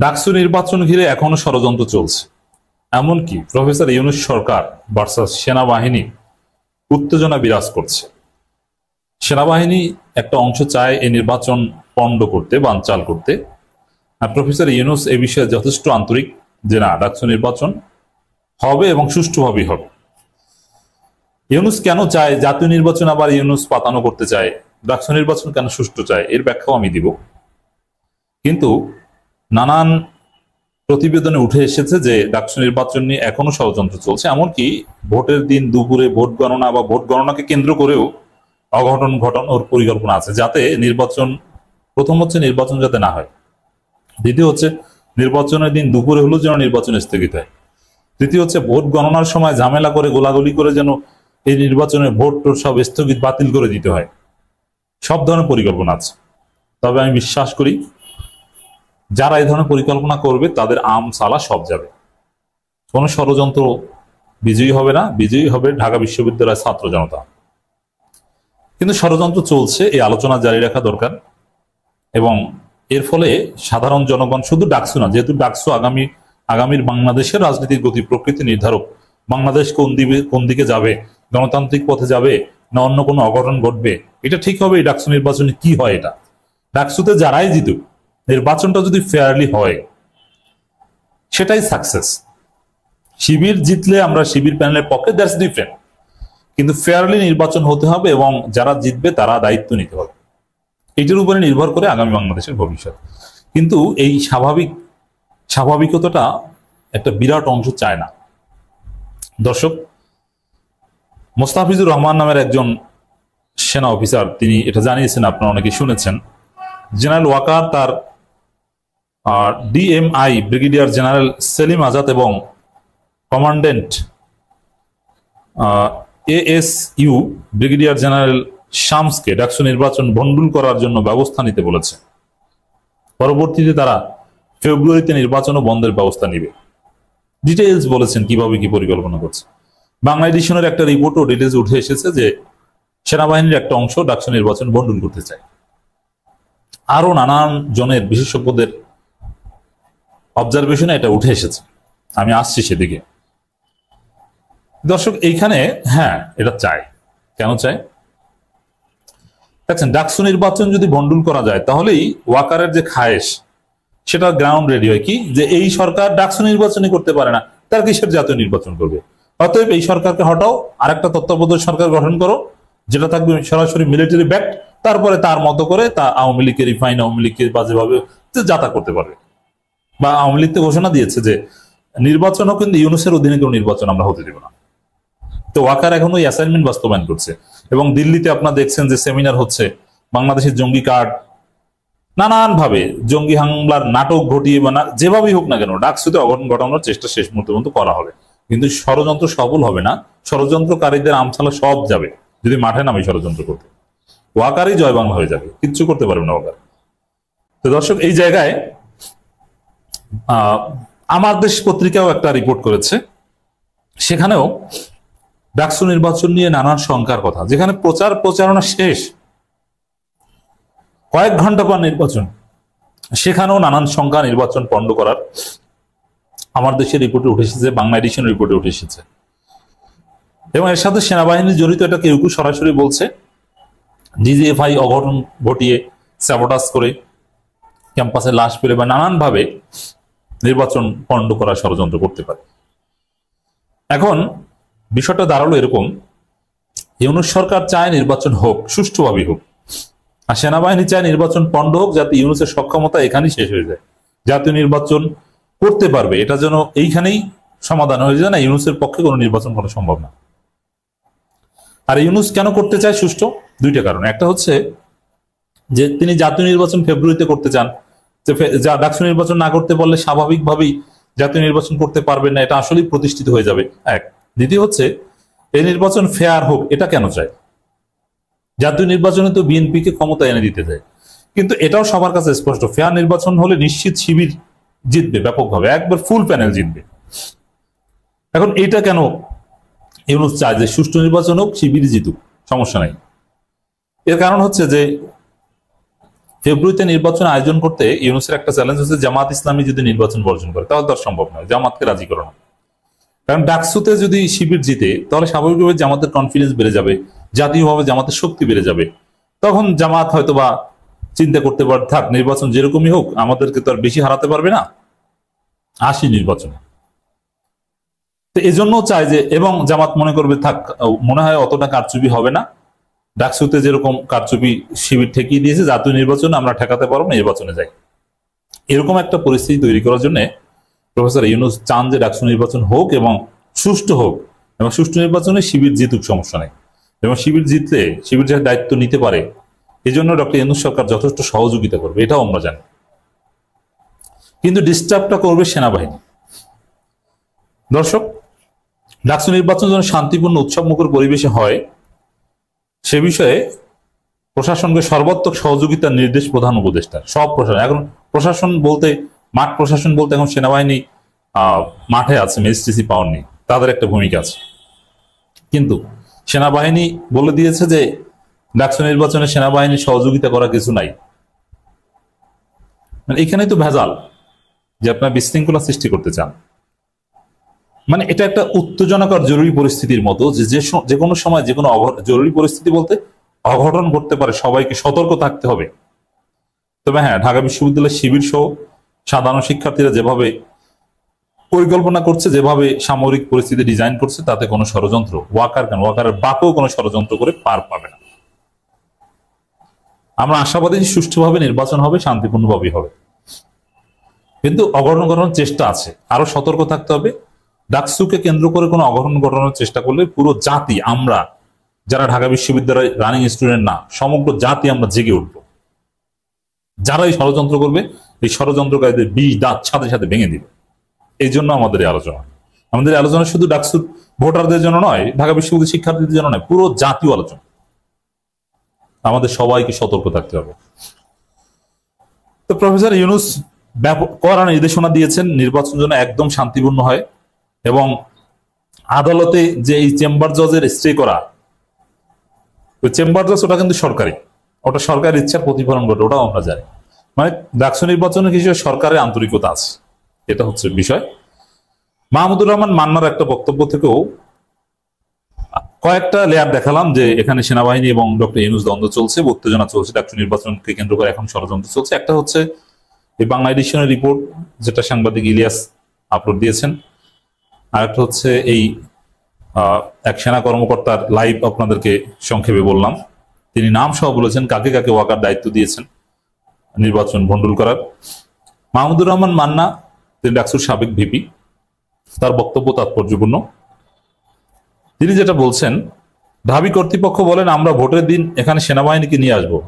ডাকসু নির্বাচন ঘিরে এখনো ষড়যন্ত্র চলছে। এমনকি প্রফেসর ইউনূস সরকার ভার্সাস সেনাবাহিনী উত্তেজনা বিরাজ করছে। সেনাবাহিনী একটা অংশ চায় এই নির্বাচন পণ্ড করতে, বানচাল করতে, আর প্রফেসর ইউনূস এ বিষয়ে যথেষ্ট আন্তরিক যে না, ডাকসু নির্বাচন হবে এবং সুষ্ঠুভাবেই হবে। ইউনূস কেন চায় জাতীয় নির্বাচন, আবার ইউনূস পাতানো করতে চায়, ডাকসু নির্বাচন কেন সুষ্ঠু চায়, এর ব্যাখ্যাও আমি দিব। কিন্তু নানান প্রতিবেদনে উঠে এসেছে যে ডাকসু নির্বাচন নিয়ে এখনো ষড়যন্ত্র চলছে। এমনকি ভোটের দিন দুপুরে ভোট গণনা বা ভোট গণনাকে কেন্দ্র করেও অঘটন ঘটানোর পরিকল্পনা আছে, যাতে নির্বাচন, প্রথম হচ্ছে নির্বাচন যাতে না হয়, দ্বিতীয় হচ্ছে নির্বাচনের দিন দুপুরে হলেও যেন নির্বাচন স্থগিত হয়, তৃতীয় হচ্ছে ভোট গণনার সময় ঝামেলা করে গোলাগুলি করে যেন এই নির্বাচনের ভোট টোট সব স্থগিত বাতিল করে দিতে হয়। সব ধরনের পরিকল্পনা আছে। তবে আমি বিশ্বাস করি যারা এই ধরনের পরিকল্পনা করবে তাদের আম সালা সব যাবে, কোনো ষড়যন্ত্র বিজয়ী হবে না, বিজয়ী হবে ঢাকা বিশ্ববিদ্যালয়ের ছাত্র জনতা। কিন্তু ষড়যন্ত্র চলছে, এই আলোচনা জারি রাখা দরকার। এবং এর ফলে সাধারণ জনগণ, শুধু ডাকসু না, যেহেতু ডাকসু আগামীর বাংলাদেশের রাজনীতির গতি প্রকৃতি নির্ধারক, বাংলাদেশ কোন দিকে যাবে, গণতান্ত্রিক পথে যাবে না অন্য কোনো অঘটন ঘটবে, এটা ঠিক হবে এই ডাকসু নির্বাচনে কি হয়। এটা ডাকসুতে যারাই জিতুক, নির্বাচনটা যদি ফেয়ারলি হয় সেটাই সাকসেস। শিবির জিতলে আমরা শিবির প্যানেলের পক্ষে, দ্যাটস ডিফারেন্ট, কিন্তু ফেয়ারলি নির্বাচন হতে হবে এবং যারা জিতবে তারা দায়িত্ব নিতে হবে। এটার উপরে নির্ভর করে আগামী বাংলাদেশের ভবিষ্যৎ। কিন্তু এই স্বাভাবিকতাটা একটা বিরাট অংশ চায় না। দর্শক, মোস্তাফিজুর রহমান নামের একজন সেনা অফিসার, তিনি এটা জানিয়েছেন, আপনারা অনেকে শুনেছেন, জেনারেল ওয়াকার তার DMI brigadier general Selim Azad এবং কমান্ডেন্ট এএসইউ ব্রিগেডিয়ার জেনারেল শামসকে ডাকসু নির্বাচন ভণ্ডুল করার জন্য ব্যবস্থা নিতে বলেছে। পরবর্তীতে তারা ফেব্রুয়ারিতে নির্বাচন ও বন্ধের ব্যবস্থা নিবে। ডিটেইলস বলেছেন কিভাবে কি পরিকল্পনা করছে। বাংলা এডিশনের একটা রিপোর্টও ডিটেইলস উঠে এসেছে যে সেনাবাহিনীর একটা অংশ ডাকসু নির্বাচন ভণ্ডুল করতে চায়। আরো নানান জনের বিশেষজ্ঞদের অবজারভেশনে এটা উঠে এসেছে, আমি আসছি সেদিকে। দর্শক, এইখানে হ্যাঁ, এটা চায়। কেন চায় দেখছেন, ডাকসু নির্বাচন যদি ভণ্ডুল করা যায় তাহলেই ওয়াকারের যে খায়েশ সেটা গ্রাউন্ড রেডি হয়, কি যে এই সরকার ডাকসু নির্বাচনই করতে পারে না, তার কিসের জাতীয় নির্বাচন করবে। অতএব এই সরকারকে হটাও, আরেকটা তত্ত্বাবধায়ক সরকার গঠন করো যেটা থাকবে সরাসরি মিলিটারি ব্যাক্ট, তারপরে তার মতো করে তা আওয়ামী লীগকে রিফাইন, আওয়ামী লীগকে বাজেভাবে যাতা করতে পারবে। বা আওয়ামী লীগ তো ঘোষণা দিয়েছে যে নির্বাচনও কিন্তু ইউনূসের অধীনে কোনো নির্বাচন আমরা হতে দেব না। তো ওয়াকার এখন ওই অ্যাসাইনমেন্ট বাস্তবায়ন করছে। এবং দিল্লিতে আপনারা দেখছেন যে সেমিনার হচ্ছে, বাংলাদেশের জঙ্গি কার্ড, নানান ভাবে জঙ্গি হামলার নাটক ঘটিয়ে বা যেভাবেই হোক না কেন ডাকসুতে অঘটন ঘটানোর চেষ্টা শেষ মুহূর্ত পর্যন্ত করা হবে। কিন্তু ষড়যন্ত্র সফল হবে না, ষড়যন্ত্রকারীদের আমছালা সব যাবে যদি মাঠে নামে ষড়যন্ত্র করতে। ওয়াকারই জয় বাংলা হয়ে যাবে, কিচ্ছু করতে পারবে না ওয়াকার। তো দর্শক, এই জায়গায় আমার দেশ পত্রিকাও একটা রিপোর্ট করেছে, সেখানেও ডাকসু নির্বাচন নিয়ে নানান শঙ্কার কথা, যেখানে প্রচারণা শেষ, কয়েক ঘন্টা পর নির্বাচন, সেখানেও নানান শঙ্কা নির্বাচন পণ্ড করার আমার দেশের রিপোর্টে উঠে এসেছে, বাংলা এডিশন রিপোর্টে উঠে এসেছে। এবং এর সাথে সেনাবাহিনী জড়িত, এটা কেউ কেউ সরাসরি বলছে ডিজিএফআই অঘটন ঘটিয়ে স্যাবোটাজ করে ক্যাম্পাসে লাশ পেলে বা নানান ভাবে নির্বাচন পণ্ড করার ষড়যন্ত্র করতে পারে। এখন বিষয়টা দাঁড়ালো এরকম, ইউনূস সরকার চায় নির্বাচন হোক, সুষ্ঠুভাবে হোক, আর সেনাবাহিনী চায় নির্বাচন পণ্ড হোক, যাতে ইউনূসের সক্ষমতা এখানেই শেষ হয়ে যায়, জাতীয় নির্বাচন করতে পারবে এটা যেন এইখানেই সমাধান হয়ে যায়, না ইউনূসের পক্ষে কোনো নির্বাচন করা সম্ভব না। আর ইউনূস কেন করতে চায় সুষ্ঠু? দুইটা কারণ। একটা হচ্ছে যে তিনি জাতীয় নির্বাচন ফেব্রুয়ারিতে করতে চান, যে ডাকসু নির্বাচন না করতে পারলে স্বাভাবিকভাবেই জাতীয় নির্বাচন করতে পারবেন না, এটা আসলেই প্রতিষ্ঠিত হয়ে যাবে এক। দ্বিতীয় হচ্ছে এই নির্বাচন ফেয়ার হোক, এটা কেন চায়? জাতীয় নির্বাচনে তো বিএনপিকে ক্ষমতা এনে দিতে চায়, কিন্তু এটাও সবার কাছে স্পষ্ট, ফেয়ার নির্বাচন হলে নিশ্চিত শিবির জিতবে ব্যাপকভাবে, একবার ফুল প্যানেল জিতবে। এখন এটা কেন ইউনূস চায় যে সুষ্ঠু নির্বাচন হোক, শিবির জিতুক, সমস্যা নাই? এর কারণ হচ্ছে যে ফেব্রুয়ারিতে নির্বাচন আয়োজন করতে ইউনূসের একটা চ্যালেঞ্জ হচ্ছে জামাত ইসলামী যদি নির্বাচন বর্জন করে তাহলে তো আর সম্ভব নয়, জামাতকে রাজি করানো। কারণ ডাকসুতে যদি শিবির জিতে তাহলে স্বাভাবিকভাবে জামাতের কনফিডেন্স বেড়ে যাবে, জাতীয়ভাবে জামাতের শক্তি বেড়ে যাবে। তখন জামাত হয়তো বা চিন্তা করতে পারে, থাক নির্বাচন যেরকমই হোক আমাদেরকে তো আর বেশি হারাতে পারবে না, আসি নির্বাচনে। তো এই জন্য চাই যে, এবং জামাত মনে করবে থাক মনে হয় অতটা কারচুপি হবে না, ডাকসুতে যেরকম কারচুপি শিবির ঠেকিয়ে দিয়েছে জাতীয় নির্বাচনে আমরা ঠেকাতে পারবো না, নির্বাচনে যাই। এরকম একটা পরিস্থিতি তৈরি করার জন্য প্রফেসর ইউনূস চান যে ডাকসু নির্বাচন হোক এবং সুষ্ঠু হোক, এবং সুষ্ঠু নির্বাচনে শিবির জিতুক, সমস্যা নেই। এবং শিবির জিতলে শিবির যে দায়িত্ব নিতে পারে এই জন্য ডক্টর ইউনূস সরকার যথেষ্ট সহযোগিতা করবে, এটাও আমরা জানি। কিন্তু ডিস্টার্বটা করবে সেনাবাহিনী। দর্শক, ডাকসু নির্বাচন যেন শান্তিপূর্ণ উৎসবমুখর পরিবেশে হয় সে বিষয়ে প্রশাসনকে সর্বাত্মক সহযোগিতার নির্দেশ প্রধান উপদেষ্টার। সব প্রশাসন, এখন প্রশাসন বলতে মাঠ প্রশাসন বলতে এখন সেনাবাহিনী মাঠে আছে, ম্যাজিস্ট্রেসি পাওয়ার নেই, তাদের একটা ভূমিকা আছে। কিন্তু সেনাবাহিনী বলে দিয়েছে যে ডাকসু নির্বাচনে সেনাবাহিনীর সহযোগিতা করা কিছু নাই। মানে এখানেই তো ভেজাল যে আপনার বিশৃঙ্খলা সৃষ্টি করতে চান। মানে এটা একটা উত্তেজনাকর জরুরি পরিস্থিতির মতো যে কোনো সময় যে কোনো জরুরি পরিস্থিতি বলতে অঘটন ঘটতে পারে, সবাইকে সতর্ক থাকতে হবে। তবে হ্যাঁ, ঢাকা বিশ্ববিদ্যালয়ের শিবির সহ সাধারণ শিক্ষার্থীরা যেভাবে পরিকল্পনা করছে, যেভাবে সামরিক পরিস্থিতি ডিজাইন করছে, তাতে কোনো ষড়যন্ত্র ওয়াকারের বাপেও কোনো ষড়যন্ত্র করে পার পাবে না। আমরা আশাবাদী সুষ্ঠুভাবে নির্বাচন হবে, শান্তিপূর্ণভাবে হবে। কিন্তু অঘটন ঘটানোর চেষ্টা আছে, আরো সতর্ক থাকতে হবে। ডাকসুকে কেন্দ্র করে কোনো অঘটন ঘটানোর চেষ্টা করলে পুরো জাতি, আমরা যারা ঢাকা বিশ্ববিদ্যালয়ের রানিং স্টুডেন্ট না, সমগ্র জাতি আমরা জেগে উঠব। যারা এই ষড়যন্ত্র করবে, এই ষড়যন্ত্রকারীদের বিষ দাঁত সাথে সাথে ভেঙে দিবে। এই জন্য আমাদের এই আলোচনা। আমাদের আলোচনা শুধু ডাকসুর ভোটারদের জন্য নয়, ঢাকা বিশ্ববিদ্যালয়ের শিক্ষার্থীদের জন্য নয়, পুরো জাতীয় আলোচনা। আমাদের সবাইকে সতর্ক থাকতে হবে। তো প্রফেসর ইউনূস কড়া নির্দেশনা দিয়েছেন নির্বাচন যেন একদম শান্তিপূর্ণ হয়, এবং আদালতে যে এই চেম্বার জজের স্টে করা, ওই চেম্বার জজ ওটা কিন্তু সরকারি, ওটা সরকারের ইচ্ছার প্রতিফলন ঘটে, ওটাও আমরা জানি। মানে ডাকসু নির্বাচনের কিছু সরকারের আন্তরিকতা আছে, এটা হচ্ছে বিষয়। মাহমুদুর রহমান মান্নার একটা বক্তব্য থেকেও কয়েকটা লেয়ার দেখালাম যে এখানে সেনাবাহিনী এবং ডক্টর ইউনূস দ্বন্দ্ব চলছে, উত্তেজনা চলছে, ডাকসু নির্বাচনকে কেন্দ্র করে এখন ষড়যন্ত্র চলছে। একটা হচ্ছে এই বাংলা এডিশনের রিপোর্ট, যেটা সাংবাদিক ইলিয়াস আপলোড দিয়েছেন। আর একটা হচ্ছে এই এক সেনা কর্মকর্তার লাইভ আপনাদেরকে সংক্ষেপে বললাম, তিনি নাম সহ বলেছেন কাকে কাকে ওয়াকার দায়িত্ব দিয়েছেন নির্বাচন ভণ্ডুল করার। মাহমুদুর রহমান মান্না, তিনি ডাকসুর সাবেক ভিপি, তার বক্তব্য তাৎপর্যপূর্ণ। তিনি যেটা বলছেন, ঢাবি কর্তৃপক্ষ বলেন আমরা ভোটের দিন এখানে সেনাবাহিনীকে নিয়ে আসবো।